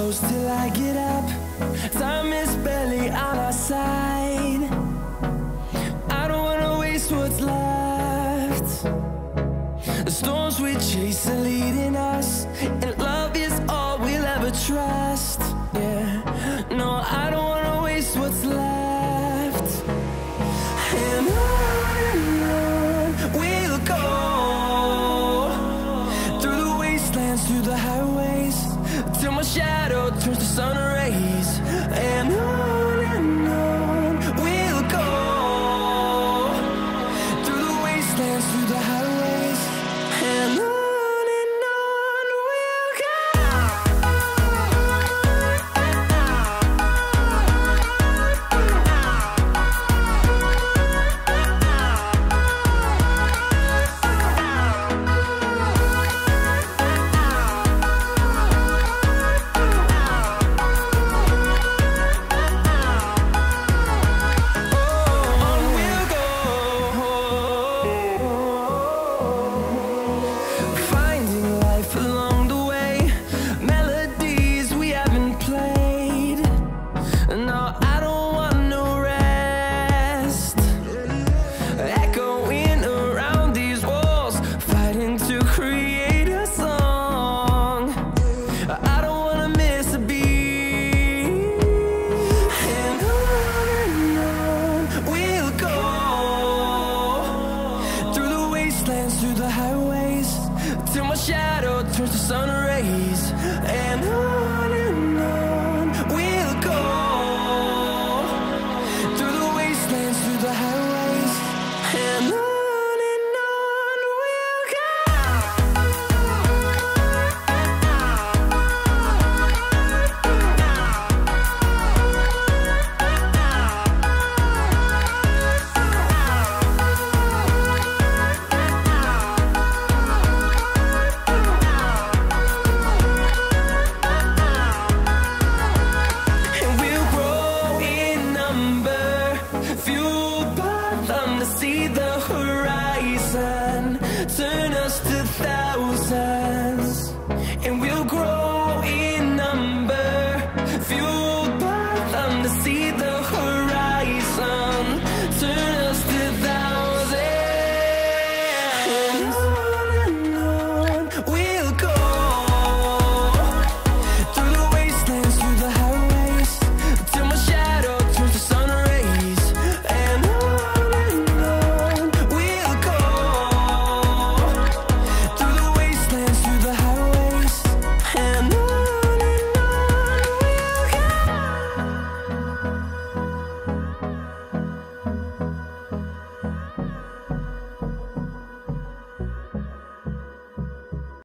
close till I get up. Time is barely on our side. I don't wanna waste what's left. The storms we chase are leading us, and love is all we'll ever trust. Yeah, no, I don't wanna waste what's left. And on we'll go, through the wastelands, through the highways, till my shadow turns to sun rays. And on we'll go, through the wastelands, through the highways, and on we'll go. No,